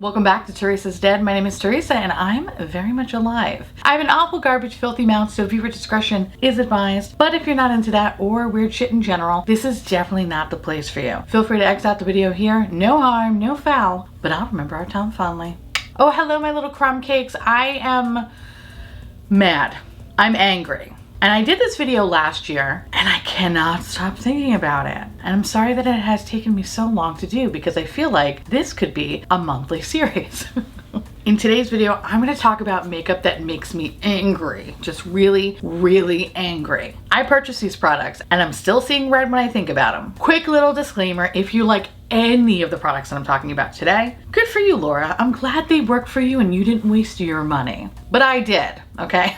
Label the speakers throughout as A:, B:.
A: Welcome back to Theresa's Dead. My name is Theresa and I'm very much alive. I have an awful garbage filthy mouth, so viewer discretion is advised, but if you're not into that or weird shit in general, this is definitely not the place for you. Feel free to exit out the video here. No harm, no foul, but I'll remember our time fondly. Oh, hello my little crumb cakes. I am mad. I'm angry. And I did this video last year and I cannot stop thinking about it. And I'm sorry that it has taken me so long to do because I feel like this could be a monthly series. In today's video, I'm going to talk about makeup that makes me angry. Just really, really angry. I purchased these products and I'm still seeing red when I think about them. Quick little disclaimer, if you like any of the products that I'm talking about today, good for you, Laura. I'm glad they worked for you and you didn't waste your money. But I did, okay?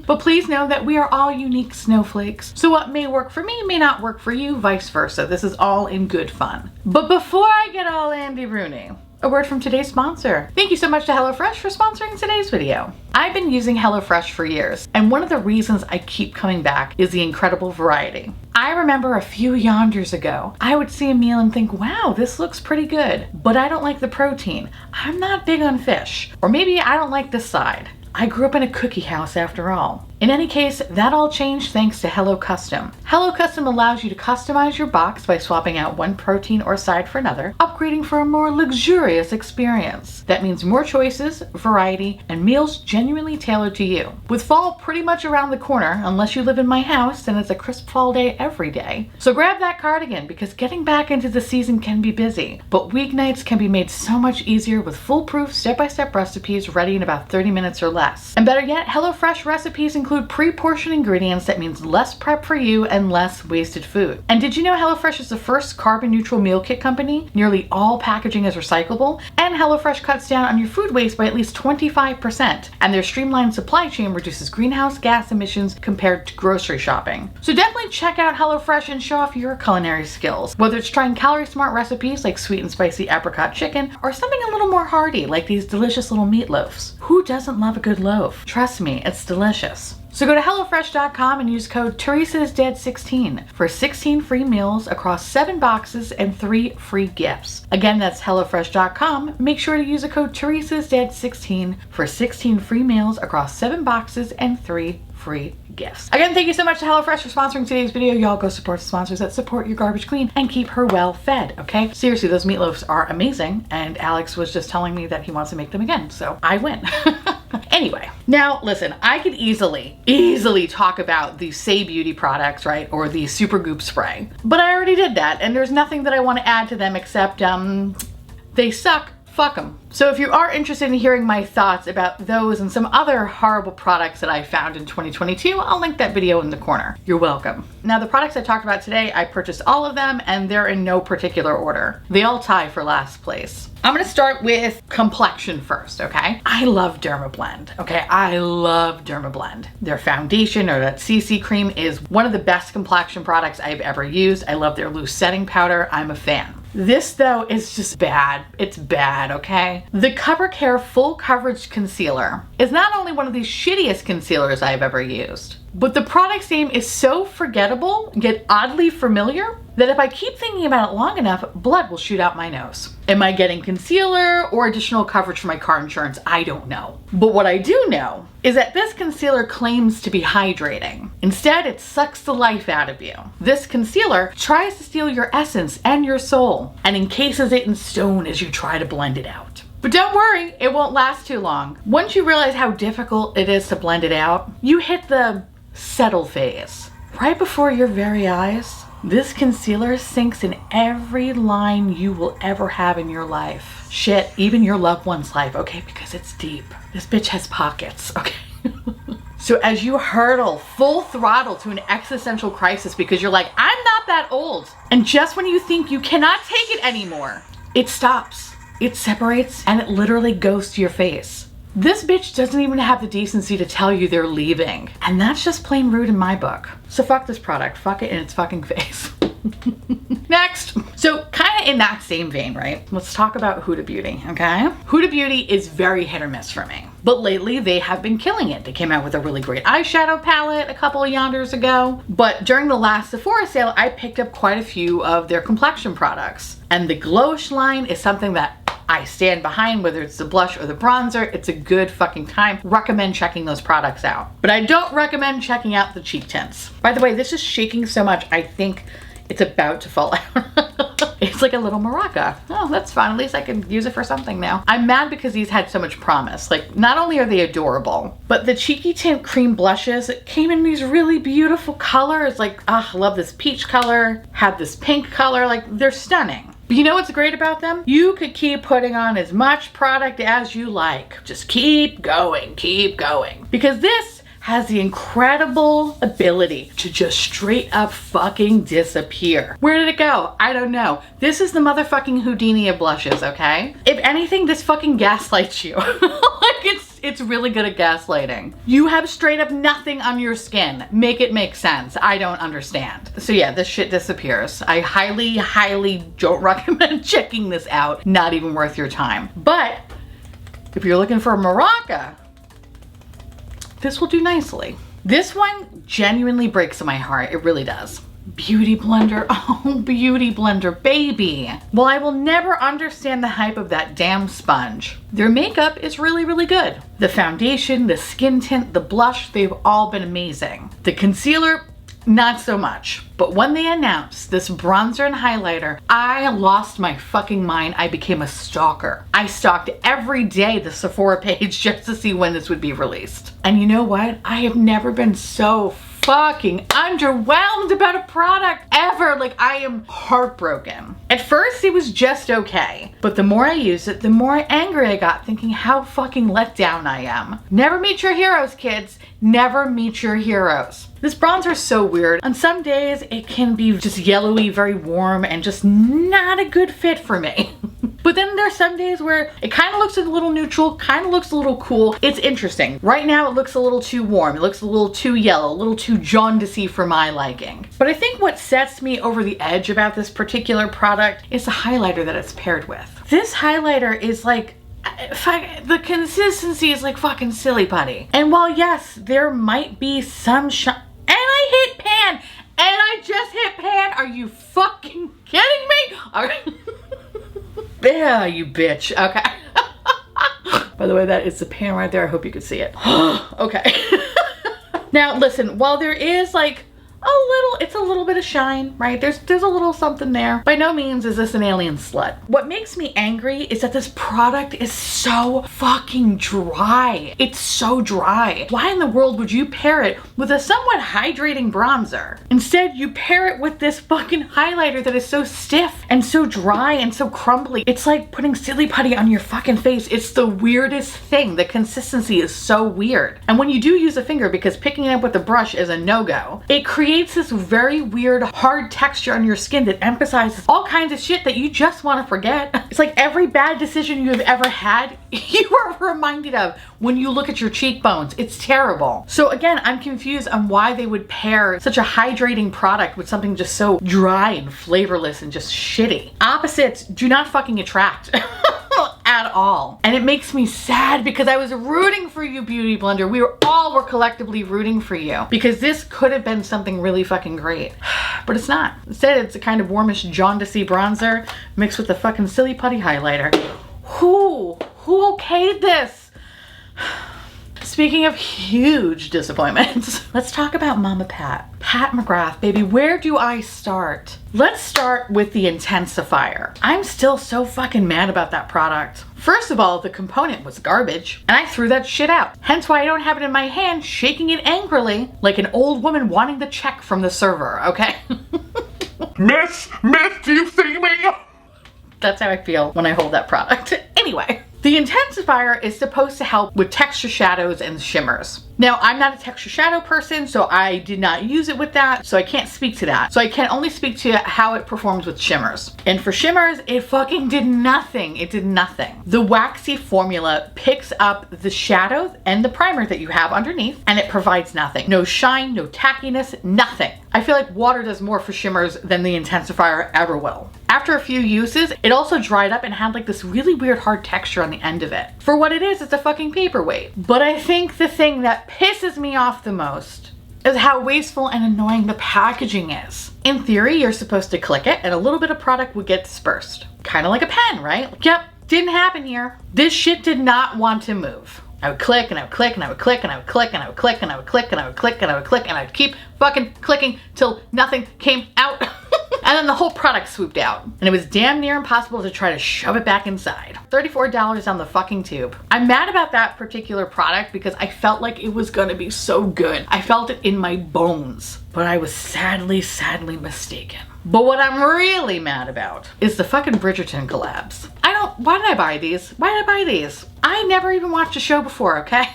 A: But please know that we are all unique snowflakes. So what may work for me may not work for you, vice versa. This is all in good fun. But before I get all Andy Rooney, a word from today's sponsor. Thank you so much to HelloFresh for sponsoring today's video. I've been using HelloFresh for years, and one of the reasons I keep coming back is the incredible variety. I remember a few yonders ago, I would see a meal and think, wow, this looks pretty good, but I don't like the protein. I'm not big on fish, or maybe I don't like this side. I grew up in a cookie house after all. In any case, that all changed thanks to Hello Custom. Hello Custom allows you to customize your box by swapping out one protein or side for another, upgrading for a more luxurious experience. That means more choices, variety, and meals genuinely tailored to you. With fall pretty much around the corner, unless you live in my house, then it's a crisp fall day every day. So grab that cardigan because getting back into the season can be busy, but weeknights can be made so much easier with foolproof step-by-step recipes ready in about 30 minutes or less. And better yet, HelloFresh recipes include pre-portioned ingredients. That means less prep for you and less wasted food. And did you know HelloFresh is the first carbon neutral meal kit company? Nearly all packaging is recyclable, and HelloFresh cuts down on your food waste by at least 25%. And their streamlined supply chain reduces greenhouse gas emissions compared to grocery shopping. So definitely check out HelloFresh and show off your culinary skills. Whether it's trying calorie smart recipes like sweet and spicy apricot chicken, or something a little more hearty like these delicious little meatloafs. Who doesn't love a good loaf? Trust me, it's delicious. So go to HelloFresh.com and use code Theresa'sDead16 for 16 free meals across 7 boxes and 3 free gifts. Again, that's HelloFresh.com. Make sure to use the code Theresa'sDead16 for 16 free meals across 7 boxes and 3 free gifts. Again, thank you so much to HelloFresh for sponsoring today's video. Y'all go support the sponsors that support your garbage clean and keep her well fed, okay? Seriously, those meatloafs are amazing, and Alex was just telling me that he wants to make them again, so I win. Anyway, now listen, I could easily talk about the Say Beauty products, right? Or the Super Goop spray, but I already did that, and there's nothing that I want to add to them except they suck. Fuck them. So if you are interested in hearing my thoughts about those and some other horrible products that I found in 2022, I'll link that video in the corner. You're welcome. Now the products I talked about today, I purchased all of them and they're in no particular order. They all tie for last place. I'm gonna start with complexion first, okay? I love Dermablend, okay? I love Dermablend. Their foundation or that CC cream is one of the best complexion products I've ever used. I love their loose setting powder. I'm a fan. This though is just bad. It's bad, okay? The Cover Care Full Coverage Concealer is not only one of the shittiest concealers I've ever used, but the product's name is so forgettable, yet oddly familiar, that if I keep thinking about it long enough, blood will shoot out my nose. Am I getting concealer or additional coverage for my car insurance? I don't know. But what I do know is that this concealer claims to be hydrating. Instead, it sucks the life out of you. This concealer tries to steal your essence and your soul and encases it in stone as you try to blend it out. But don't worry, it won't last too long. Once you realize how difficult it is to blend it out, you hit the settle phase. Right before your very eyes, this concealer sinks in every line you will ever have in your life. Shit, even your loved one's life, okay? Because it's deep. This bitch has pockets, okay? So as you hurtle full throttle to an existential crisis because you're like, I'm not that old. And just when you think you cannot take it anymore, it stops. It separates and it literally goes to your face. This bitch doesn't even have the decency to tell you they're leaving. And that's just plain rude in my book. So fuck this product. Fuck it in its fucking face. Next. So kind of in that same vein, right? Let's talk about Huda Beauty, okay? Huda Beauty is very hit or miss for me. But lately they have been killing it. They came out with a really great eyeshadow palette a couple of yonders ago. But during the last Sephora sale, I picked up quite a few of their complexion products. And the Glowish line is something that I stand behind, whether it's the blush or the bronzer. It's a good fucking time. Recommend checking those products out. But I don't recommend checking out the cheek tints. By the way, this is shaking so much, I think it's about to fall out. It's like a little maraca. Oh, that's fun. At least I can use it for something now. I'm mad because these had so much promise. Like, not only are they adorable, but the Cheeky Tint cream blushes came in these really beautiful colors. Like, I love this peach color, had this pink color. Like, they're stunning. But you know what's great about them? You could keep putting on as much product as you like. Just keep going, keep going. Because this has the incredible ability to just straight up fucking disappear. Where did it go? I don't know. This is the motherfucking Houdini of blushes, okay? If anything, this fucking gaslights you. Like, it's really good at gaslighting. You have straight up nothing on your skin. Make it make sense. I don't understand. So yeah, this shit disappears. I highly, highly don't recommend checking this out. Not even worth your time. But if you're looking for a maraca, this will do nicely. This one genuinely breaks my heart. It really does. Beauty blender. Oh, beauty blender, baby. Well, I will never understand the hype of that damn sponge. Their makeup is really, really good. The foundation, the skin tint, the blush, they've all been amazing. The concealer, not so much. But when they announced this bronzer and highlighter, I lost my fucking mind. I became a stalker. I stalked every day the Sephora page just to see when this would be released. And you know what? I have never been so fucking underwhelmed about a product ever. Like, I am heartbroken. At first it was just okay, but the more I used it, the more angry I got, thinking how fucking let down I am. Never meet your heroes, kids. Never meet your heroes. This bronzer is so weird. On some days it can be just yellowy, very warm, and just not a good fit for me. But then there's some days where it kind of looks a little neutral, kind of looks a little cool. It's interesting. Right now it looks a little too warm. It looks a little too yellow, a little too jaundicey for my liking. But I think what sets me over the edge about this particular product is the highlighter that it's paired with. This highlighter is like, the consistency is like fucking silly putty. And while yes, there might be some shine, and I hit pan, and I just hit pan. Are you fucking kidding me? Yeah, you bitch. Okay. By the way, that is the pan right there. I hope you could see it. Okay. Now listen, while there is like it's a little bit of shine, right? There's a little something there. By no means is this an alien slut. What makes me angry is that this product is so fucking dry. It's so dry. Why in the world would you pair it with a somewhat hydrating bronzer? Instead, you pair it with this fucking highlighter that is so stiff and so dry and so crumbly. It's like putting silly putty on your fucking face. It's the weirdest thing. The consistency is so weird. And when you do use a finger, because picking it up with a brush is a no-go, it creates this very weird hard texture on your skin that emphasizes all kinds of shit that you just want to forget. It's like every bad decision you have ever had, you are reminded of when you look at your cheekbones. It's terrible. So again, I'm confused on why they would pair such a hydrating product with something just so dry and flavorless and just shitty. Opposites do not fucking attract. At all. And it makes me sad because I was rooting for you, Beauty Blender. We were collectively rooting for you because this could have been something really fucking great. But it's not. Instead, it's a kind of warmish jaundicey bronzer mixed with the fucking silly putty highlighter. Who okayed this? Speaking of huge disappointments, let's talk about Mama Pat. Pat McGrath, baby, where do I start? Let's start with the intensifier. I'm still so fucking mad about that product. First of all, the component was garbage, and I threw that shit out. Hence why I don't have it in my hand, shaking it angrily, like an old woman wanting the check from the server, okay? Miss, do you see me? That's how I feel when I hold that product. Anyway. The intensifier is supposed to help with texture shadows and shimmers. Now, I'm not a texture shadow person, so I did not use it with that, so I can't speak to that. So I can only speak to how it performs with shimmers. And for shimmers, it fucking did nothing. It did nothing. The waxy formula picks up the shadows and the primer that you have underneath, and it provides nothing. No shine, no tackiness, nothing. I feel like water does more for shimmers than the intensifier ever will. After a few uses, it also dried up and had like this really weird hard texture on the end of it. For what it is, it's a fucking paperweight. But I think the thing that pisses me off the most is how wasteful and annoying the packaging is. In theory, you're supposed to click it and a little bit of product would get dispersed. Kind of like a pen, right? Yep, Didn't happen here. This shit did not want to move. I would click and I would click and I would click and I would click and I would click and I would click and I would click and I would click and I would keep fucking clicking till nothing came out. And then the whole product swooped out. And it was damn near impossible to try to shove it back inside. $34 on the fucking tube. I'm mad about that particular product because I felt like it was gonna be so good. I felt it in my bones. But I was sadly mistaken. But what I'm really mad about is the fucking Bridgerton collabs. Why did I buy these? Why did I buy these? I never even watched a show before, okay?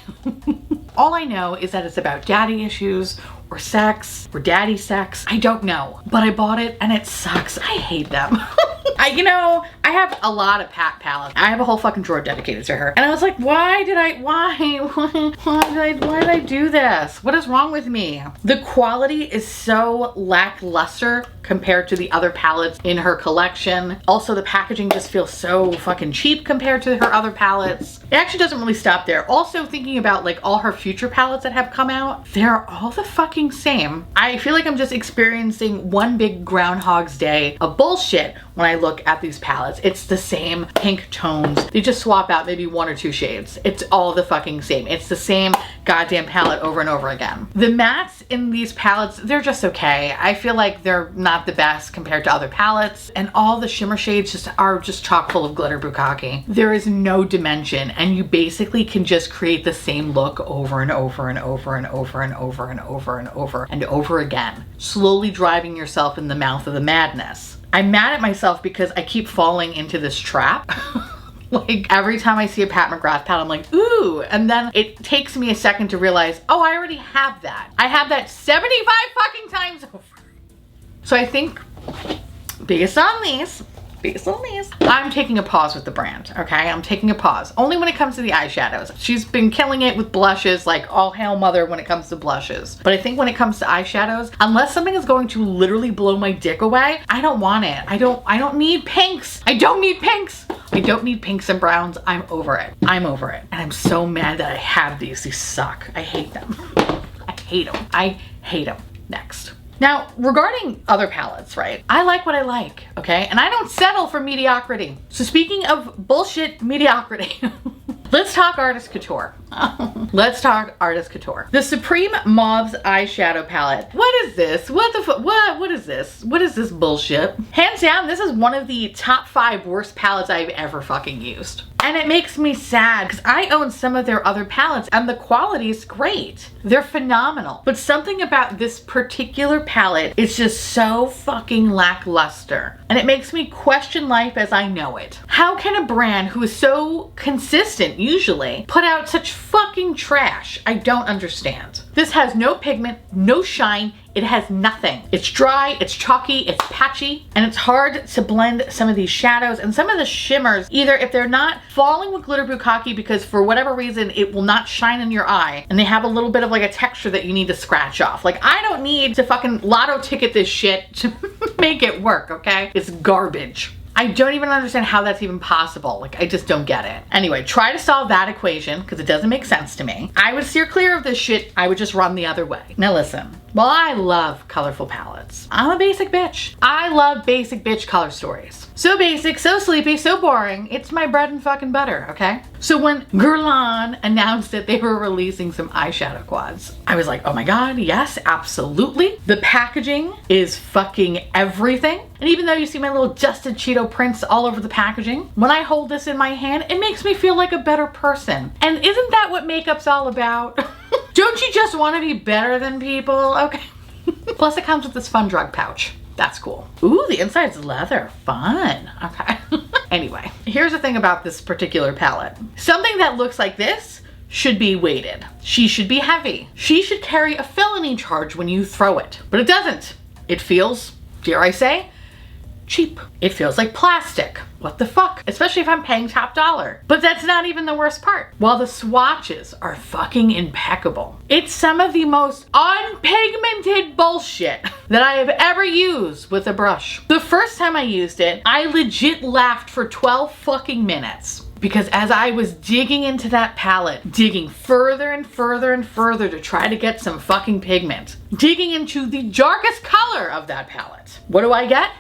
A: All I know is that it's about daddy issues or sex or daddy sex. I don't know, but I bought it and it sucks. I hate them. I have a lot of palettes. I have a whole fucking drawer dedicated to her. And I was like, why did I do this? What is wrong with me? The quality is so lackluster compared to the other palettes in her collection. Also, the packaging just feels so fucking cheap compared to her other palettes. It actually doesn't really stop there. Also, thinking about like all her future palettes that have come out, they're all the fucking same. I feel like I'm just experiencing one big Groundhog's Day of bullshit when I look at these palettes. It's the same pink tones. They just swap out maybe 1 or 2 shades. It's all the fucking same. It's the same goddamn palette over and over again. The mattes in these palettes, they're just okay. I feel like they're not the best compared to other palettes, and all the shimmer shades are just chock full of glitter bukkake. There is no dimension, and you basically can just create the same look over and over and over and over and over and over and over and over again, slowly driving yourself in the mouth of the madness. I'm mad at myself because I keep falling into this trap. Like every time I see a Pat McGrath palette, I'm like, ooh, and then it takes me a second to realize, oh, I already have that. I have that 75 fucking times over. So I think based on these, I'm taking a pause with the brand, okay? I'm taking a pause. Only when it comes to the eyeshadows. She's been killing it with blushes, like all hail mother when it comes to blushes. But I think when it comes to eyeshadows, unless something is going to literally blow my dick away, I don't want it. I don't need pinks. I don't need pinks. I don't need pinks and browns. I'm over it. I'm over it. And I'm so mad that I have these. These suck. I hate them. I hate them. I hate them. Next. Now, regarding other palettes, right? I like what I like, okay? And I don't settle for mediocrity. So speaking of bullshit mediocrity, let's talk Artist Couture. Let's talk Artist Couture. The Supreme Mauves eyeshadow palette. What is this? What is this? What is this bullshit? Hands down, this is one of the top 5 worst palettes I've ever fucking used. And it makes me sad because I own some of their other palettes and the quality is great. They're phenomenal. But something about this particular palette is just so fucking lackluster. And it makes me question life as I know it. How can a brand who is so consistent usually put out such fucking trash? I don't understand. This has no pigment, no shine. It has nothing. It's dry, it's chalky, it's patchy, and it's hard to blend some of these shadows and some of the shimmers, either if they're not falling with glitter bukkake because for whatever reason it will not shine in your eye, and they have a little bit of like a texture that you need to scratch off. Like, I don't need to fucking lotto ticket this shit to make it work, okay? It's garbage. I don't even understand how that's even possible. Like, I just don't get it. Anyway, try to solve that equation because it doesn't make sense to me. I would steer clear of this shit. I would just run the other way. Now listen, while I love colorful palettes, I'm a basic bitch. I love basic bitch color stories. So basic, so sleepy, so boring. It's my bread and fucking butter, okay? So when Guerlain announced that they were releasing some eyeshadow quads, I was like, oh my God, yes, absolutely. The packaging is fucking everything. And even though you see my little dusted Cheeto prints all over the packaging, when I hold this in my hand, it makes me feel like a better person. And isn't that what makeup's all about? Don't you just want to be better than people? Okay. Plus it comes with this fun drug pouch. That's cool. Ooh, the inside's leather. Fun. Okay. Anyway, here's the thing about this particular palette. Something that looks like this should be weighted. She should be heavy. She should carry a felony charge when you throw it. But it doesn't. It feels, dare I say, cheap. It feels like plastic. What the fuck? Especially if I'm paying top dollar. But that's not even the worst part. While the swatches are fucking impeccable, it's some of the most unpigmented bullshit that I have ever used with a brush. The first time I used it, I legit laughed for 12 fucking minutes. Because as I was digging into that palette, digging further and further and further to try to get some fucking pigment, digging into the darkest color of that palette, what do I get?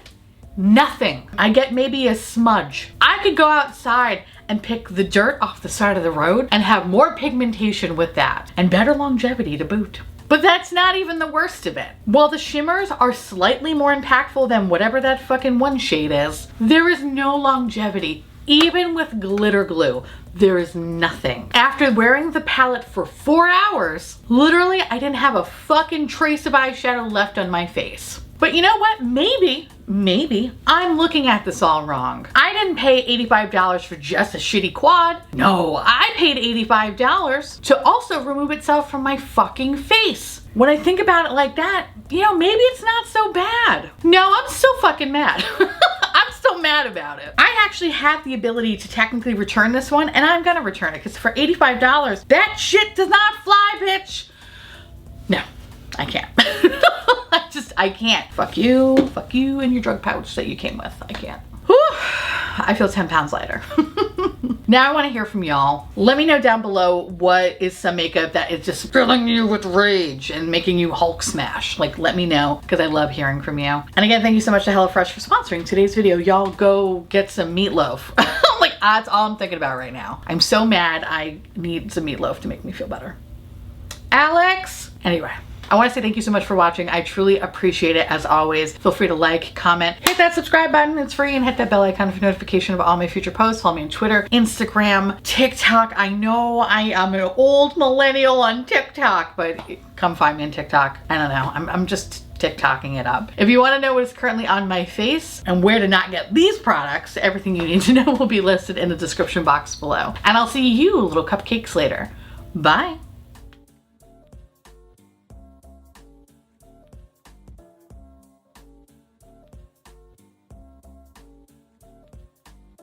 A: Nothing. I get maybe a smudge. I could go outside and pick the dirt off the side of the road and have more pigmentation with that and better longevity to boot. But that's not even the worst of it. While the shimmers are slightly more impactful than whatever that fucking one shade is, there is no longevity. Even with glitter glue, there is nothing. After wearing the palette for 4 hours, literally I didn't have a fucking trace of eyeshadow left on my face. But you know what? Maybe I'm looking at this all wrong. I didn't pay $85 for just a shitty quad. No, I paid $85 to also remove itself from my fucking face. When I think about it like that, you know, maybe it's not so bad. No, I'm still fucking mad. I'm still mad about it. I actually have the ability to technically return this one, and I'm gonna return it because for $85, that shit does not fly, bitch. No, I can't. I can't. Fuck you and your drug pouch that you came with. I can't. Whew. I feel 10 pounds lighter. Now I want to hear from y'all. Let me know down below what is some makeup that is just filling you with rage and making you Hulk smash. Like, let me know, because I love hearing from you. And again, thank you so much to HelloFresh for sponsoring today's video. Y'all go get some meatloaf. Like, that's all I'm thinking about right now. I'm so mad. I need some meatloaf to make me feel better. Alex! Anyway. I want to say thank you so much for watching. I truly appreciate it as always. Feel free to like, comment, hit that subscribe button. It's free, and hit that bell icon for notification of all my future posts. Follow me on Twitter, Instagram, TikTok. I know I am an old millennial on TikTok, but come find me on TikTok. I don't know. I'm just TikToking it up. If you want to know what is currently on my face and where to not get these products, everything you need to know will be listed in the description box below. And I'll see you little cupcakes later. Bye.